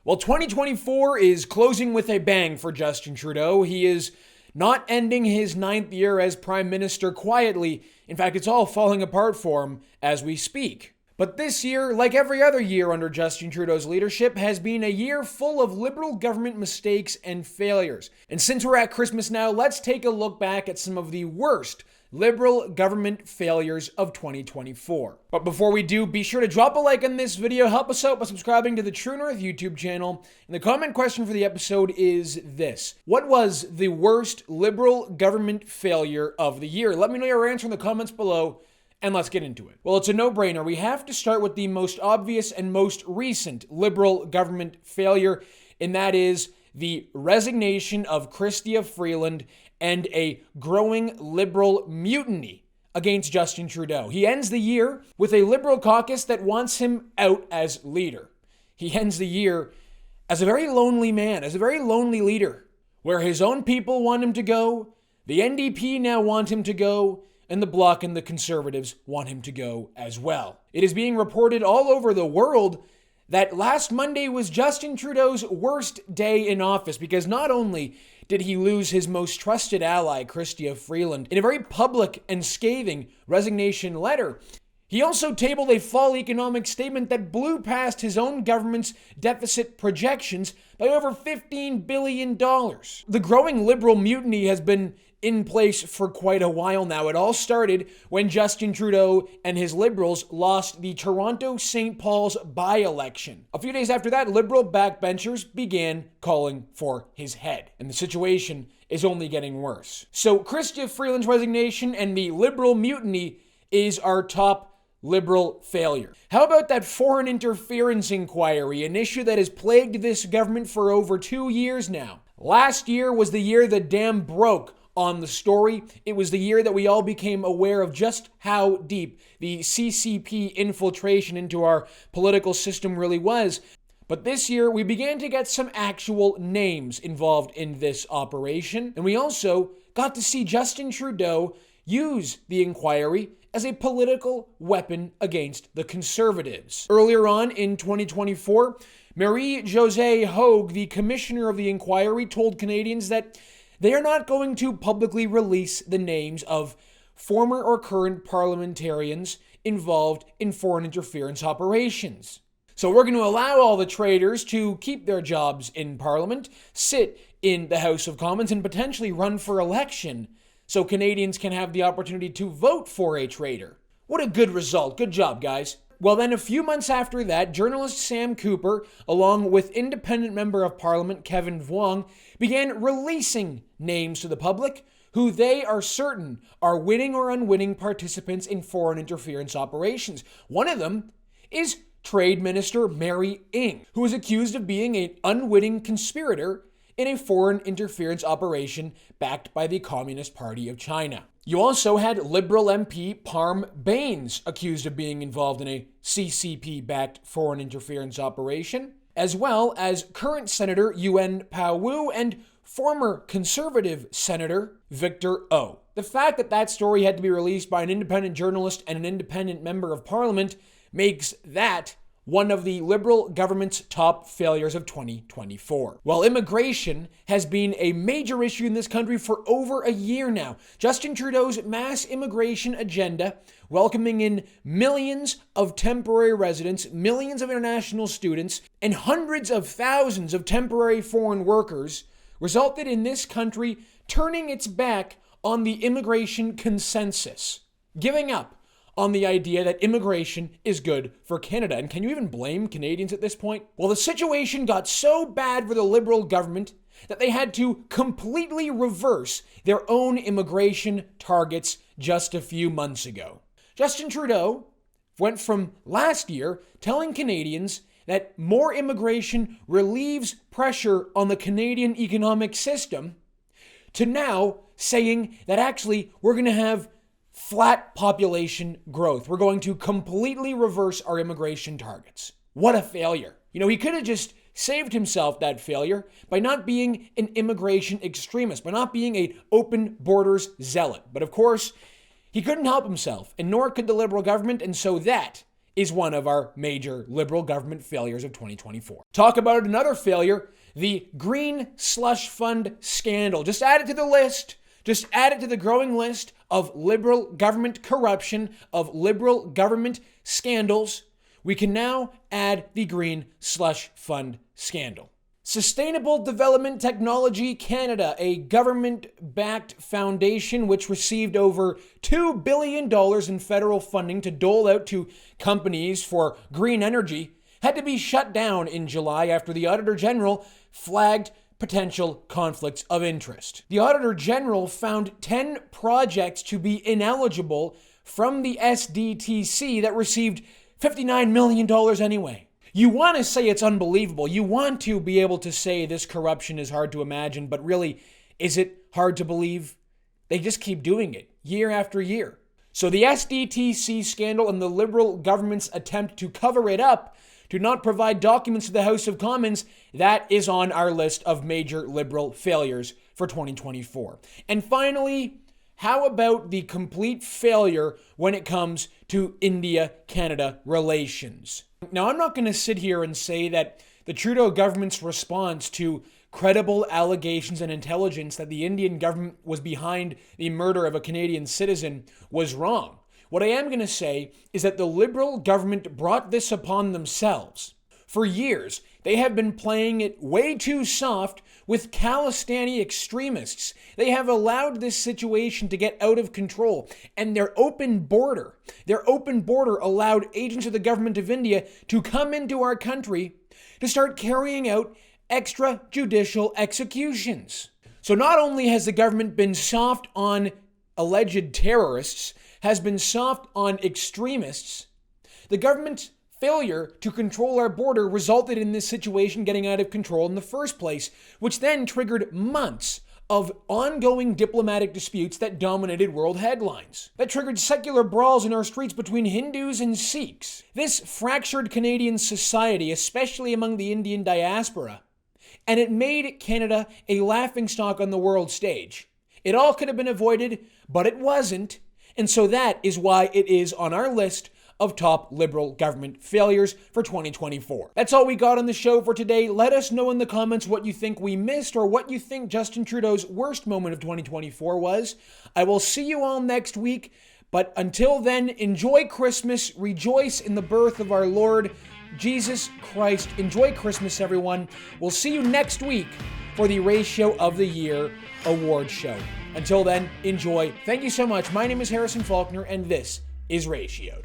Well, 2024 is closing with a bang for Justin Trudeau. He is not ending his 9th year as Prime Minister quietly. In fact, it's all falling apart for him as we speak. But this year, like every other year under Justin Trudeau's leadership, has been a year full of Liberal government mistakes and failures. And since we're at Christmas now, let's take a look back at some of the worst Liberal government failures of 2024. But before we do, be sure to drop a like on this video, help us out by subscribing to the True North YouTube channel. And the comment question for the episode is this: what was the worst Liberal government failure of the year? Let me know your answer in the comments below, and let's get into it. Well, it's a no-brainer. We have to start with the most obvious and most recent Liberal government failure, and that is the resignation of Chrystia Freeland and a growing Liberal mutiny against Justin Trudeau. He ends the year with a Liberal caucus that wants him out as leader. He ends the year as a very lonely man, as a very lonely leader, where his own people want him to go, the NDP now want him to go, and the Bloc and the Conservatives want him to go as well. It is being reported all over the world that last Monday was Justin Trudeau's worst day in office, because not only did he lose his most trusted ally, Chrystia Freeland, in a very public and scathing resignation letter, he also tabled a fall economic statement that blew past his own government's deficit projections by over $15 billion. The growing Liberal mutiny has been in place for quite a while now. It all started when Justin Trudeau and his Liberals lost the Toronto-St. Paul's by-election. A few days after that, Liberal backbenchers began calling for his head, and the situation is only getting worse. So Chrystia Freeland's resignation and the Liberal mutiny is our top Liberal failure. How about that foreign interference inquiry, an issue that has plagued this government for over 2 years now? Last year was the year the dam broke on the story. It was the year that we all became aware of just how deep the CCP infiltration into our political system really was. But this year, we began to get some actual names involved in this operation, and we also got to see Justin Trudeau use the inquiry as a political weapon against the Conservatives. Earlier on in 2024, Marie-Josée Hogue, the commissioner of the inquiry, told Canadians that they are not going to publicly release the names of former or current parliamentarians involved in foreign interference operations. So we're going to allow all the traitors to keep their jobs in Parliament, sit in the House of Commons, and potentially run for election so Canadians can have the opportunity to vote for a traitor. What a good result. Good job, guys. Well, then a few months after that, journalist Sam Cooper, along with independent member of Parliament Kevin Vuong, began releasing names to the public who they are certain are witting or unwitting participants in foreign interference operations. One of them is Trade Minister Mary Ng, who is accused of being an unwitting conspirator in a foreign interference operation backed by the Communist Party of China. You also had Liberal MP Parm Bains accused of being involved in a CCP-backed foreign interference operation, as well as current Senator Yuen Pao Wu and former Conservative Senator Victor O. The fact that that story had to be released by an independent journalist and an independent member of Parliament makes that one of the Liberal government's top failures of 2024. While immigration has been a major issue in this country for over a year now, Justin Trudeau's mass immigration agenda, welcoming in millions of temporary residents, millions of international students, and hundreds of thousands of temporary foreign workers, resulted in this country turning its back on the immigration consensus, giving up on the idea that immigration is good for Canada. And can you even blame Canadians at this point? Well, the situation got so bad for the Liberal government that they had to completely reverse their own immigration targets just a few months ago. Justin Trudeau went from last year telling Canadians that more immigration relieves pressure on the Canadian economic system to now saying that actually we're going to have flat population growth. We're going to completely reverse our immigration targets. What a failure. You know, he could have just saved himself that failure by not being an immigration extremist, by not being an open borders zealot. But of course, he couldn't help himself, and nor could the Liberal government, and so that is one of our major Liberal government failures of 2024. Talk about another failure, the Green Slush Fund scandal. Just add it to the list. Just add it to the growing list of Liberal government corruption, of Liberal government scandals. We can now add the Green Slush Fund scandal. Sustainable Development Technology Canada, a government-backed foundation which received over $2 billion in federal funding to dole out to companies for green energy, had to be shut down in July after the Auditor General flagged potential conflicts of interest. The Auditor General found 10 projects to be ineligible from the SDTC that received $59 million anyway. You want to say it's unbelievable. You want to be able to say this corruption is hard to imagine, but really, is it hard to believe? They just keep doing it year after year. So the SDTC scandal and the Liberal government's attempt to cover it up, to not provide documents to the House of Commons, that is on our list of major Liberal failures for 2024. And finally, how about the complete failure when it comes to India-Canada relations? Now, I'm not going to sit here and say that the Trudeau government's response to credible allegations and intelligence that the Indian government was behind the murder of a Canadian citizen was wrong. What I am going to say is that the Liberal government brought this upon themselves. For years, they have been playing it way too soft with Khalistani extremists. They have allowed this situation to get out of control, and their open border allowed agents of the government of India to come into our country to start carrying out extrajudicial executions. So not only has the government been soft on alleged terrorists, has been soft on extremists, the government's failure to control our border resulted in this situation getting out of control in the first place, which then triggered months of ongoing diplomatic disputes that dominated world headlines. That triggered secular brawls in our streets between Hindus and Sikhs. This fractured Canadian society, especially among the Indian diaspora, and it made Canada a laughingstock on the world stage. It all could have been avoided, but it wasn't, and so that is why it is on our list of top Liberal government failures for 2024. That's all we got on the show for today. Let us know in the comments what you think we missed or what you think Justin Trudeau's worst moment of 2024 was. I will see you all next week, but until then, enjoy Christmas, rejoice in the birth of our Lord Jesus Christ. Enjoy Christmas, everyone. We'll see you next week for the Ratio of the Year award show. Until then, enjoy. Thank you so much. My name is Harrison Faulkner, and this is Ratioed.